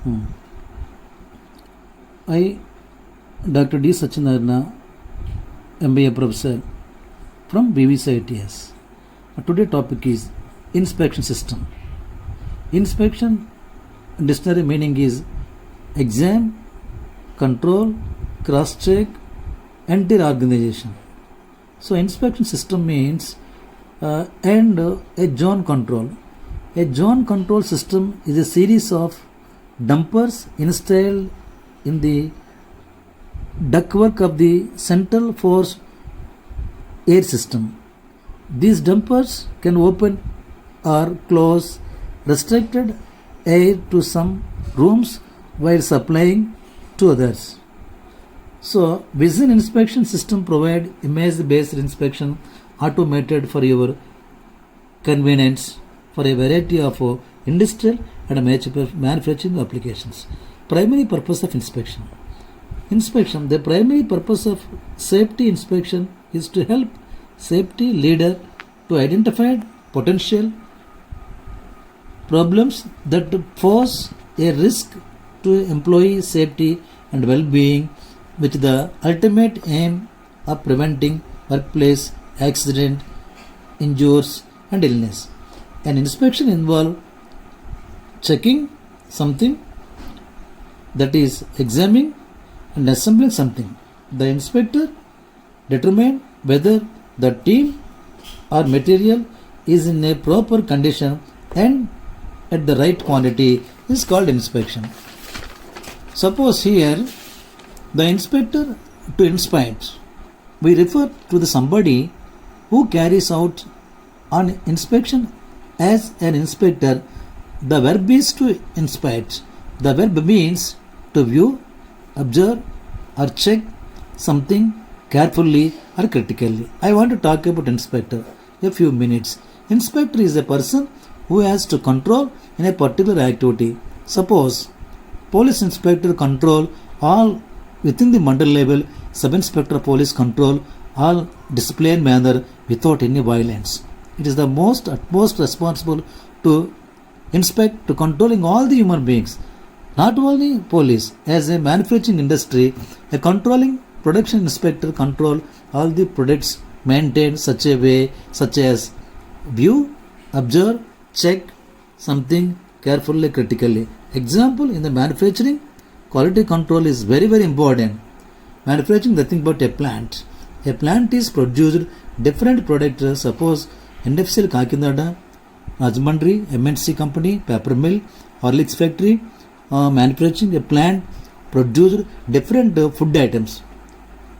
Hmm. I, Dr. D. Sachinarana, MBA professor from BVCITS. Today topic is inspection system. Inspection dictionary meaning is exam, control, cross-check, entire organization. So inspection system means and a zone control. A zone control system is a series of dumpers installed in the ductwork of the central force air system. These dumpers can open or close restricted air to some rooms while supplying to others. So, vision inspection system provide image-based inspection automated for your convenience for a variety of industrial and manufacturing applications. Primary purpose of inspection. Inspection. The primary purpose of safety inspection is to help safety leader to identify potential problems that pose a risk to employee safety and well-being with the ultimate aim of preventing workplace accident, injuries and illness. An inspection involves checking something, that is examining and assembling something. The inspector determines whether the team or material is in a proper condition and at the right quantity is called inspection. Suppose here the inspector to inspect, we refer to the somebody who carries out an inspection as an inspector. The verb is to inspect. The verb means to view, observe or check something carefully or critically. I want to talk about inspector a few minutes. Inspector is a person who has to control in a particular activity. Suppose police inspector control all within the mandal level, sub-inspector police control all disciplined manner without any violence. It is the utmost responsible to inspect, to controlling all the human beings. Not only police, as a manufacturing industry, a controlling production inspector control all the products maintained such a way, such as view, observe, check something carefully, critically. Example, in the manufacturing, quality control is very, very important. Manufacturing nothing but a plant. A plant is produced different products. Suppose NFCL Kakinada, Rajmandri, MNC company, paper mill, Horlicks factory, manufacturing a plant produced different food items.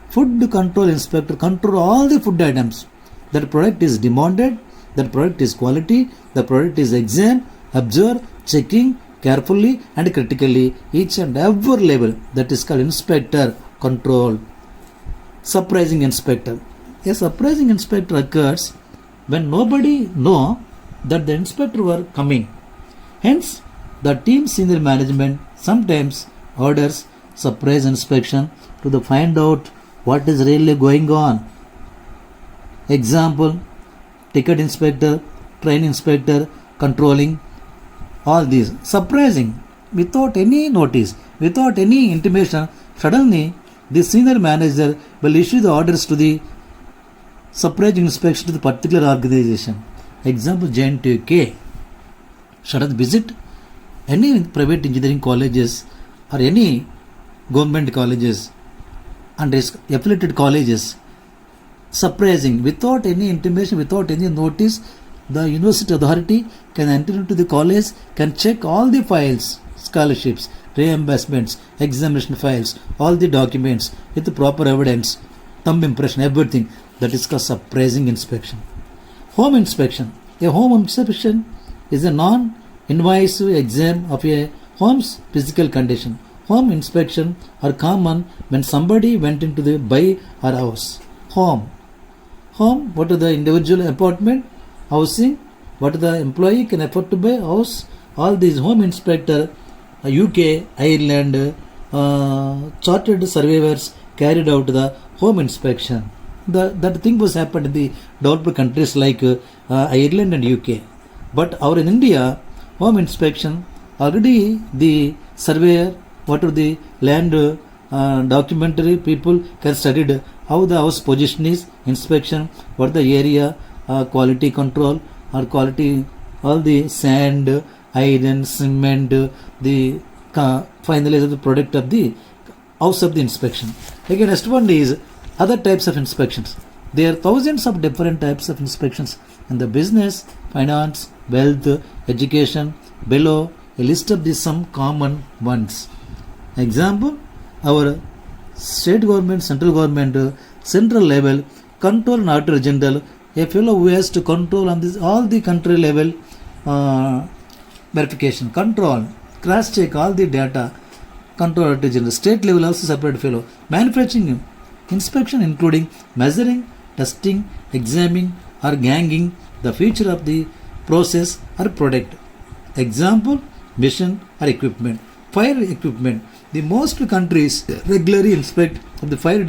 Food control inspector control all the food items. That product is demanded, that product is quality, the product is examined, observe, checking carefully and critically each and every level. That is called inspector control. Surprising inspector. A surprising inspector occurs when nobody know that the inspector were coming. Hence, the team senior management sometimes orders surprise inspection to find out what is really going on. Example, ticket inspector, train inspector, controlling all these. Surprising, without any notice, without any intimation, suddenly the senior manager will issue the orders to the surprise inspection to the particular organization. Example, JNTK. Sudden visit any private engineering colleges or any government colleges and affiliated colleges. Surprising, without any intimation, without any notice, the university authority can enter into the college, can check all the files, scholarships, reimbursements, examination files, all the documents with the proper evidence, thumb impression, everything. That is called surprising inspection. Home inspection. A home inspection is a non-invasive exam of a home's physical condition. Home inspection are common when somebody went into the buy or house. Home. Home, what are the individual apartment, housing, what the employee can afford to buy, house. All these home inspector, UK, Ireland, chartered surveyors carried out the home inspection. That thing was happened in the developed countries like Ireland and UK. But our in India, home inspection, already the surveyor, what are the land documentary people can study how the house position is, inspection, what the area, quality control or quality, all the sand, iron, cement, the finally the product of the house of the inspection. Again, next one is other types of inspections. There are thousands of different types of inspections in the business, finance, wealth, education. Below a list of these some common ones. Example, our state government, central government, central level, control and auditor general, a fellow who has to control on this all the country level verification, control, cross check all the data, control auditor general, state level also separate fellow, manufacturing inspection including measuring, testing, examining or ganging the feature of the process or product. Example, mission or equipment. Fire equipment. The most countries regularly inspect of the fire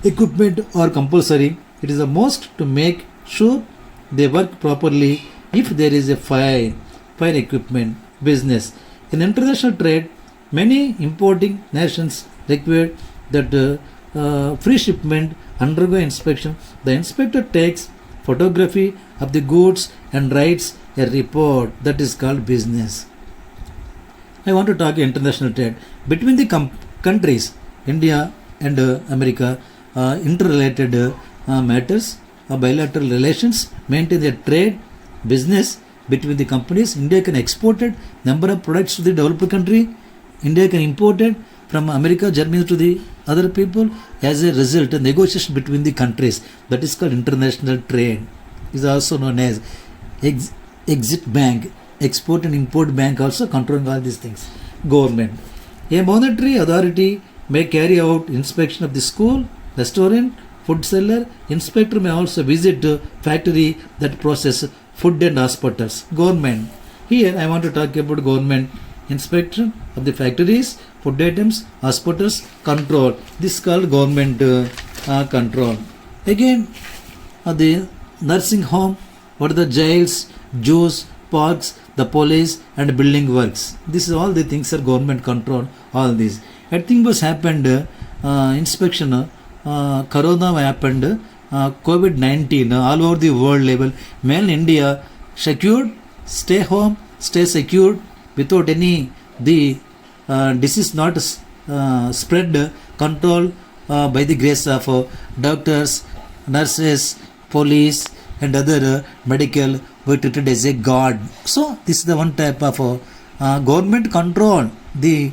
equipment or compulsory. It is the most to make sure they work properly if there is a fire equipment business. In international trade, many importing nations require that free shipment undergo inspection. The inspector takes photography of the goods and writes a report that is called business. I want to talk international trade between the countries, India and America, interrelated matters, bilateral relations, maintain their trade, business between the companies. India can export it, number of products to the developed country. India can import it from America, Germany to the other people. As a result, a negotiation between the countries, that is called international trade, is also known as exit bank, export and import bank, also controlling all these things. Government, a monetary authority may carry out inspection of the school, restaurant, food seller. Inspector may also visit the factory that process food and hospitals. Government, here I want to talk about government inspection of the factories, food items, hospitals, control. This is called government control. Again, the nursing home, what are the jails, zoos, parks, the police and building works. This is all the things are government control. All these. I think was happened inspection. Corona happened. COVID-19 all over the world level. Main India secured, stay home, stay secured without any the disease not spread, control by the grace of doctors, nurses, police and other medical were treated as a god. So this is the one type of government control. The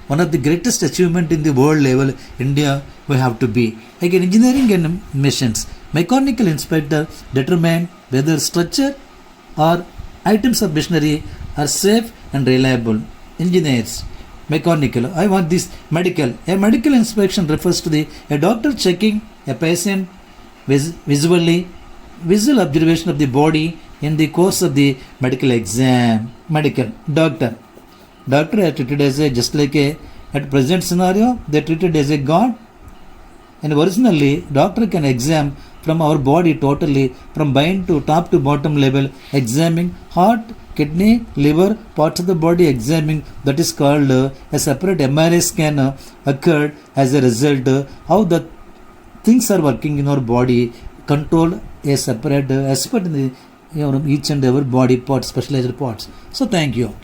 one of the greatest achievement in the world level, India we have to be. Again, engineering and machines. Mechanical inspector determine whether structure or items of machinery are safe and reliable. Engineers, mechanical. I want this medical. A medical inspection refers to a doctor checking a patient visual observation of the body in the course of the medical exam. Medical doctor are treated as just like at present scenario they are treated as a god. And originally doctor can examine from our body totally from brain to top to bottom level, examining heart, kidney, liver, parts of the body examining. That is called a separate MRI scan occurred as a result how the things are working in our body, control a separate expert in the each and every body part, specialized parts. So thank you.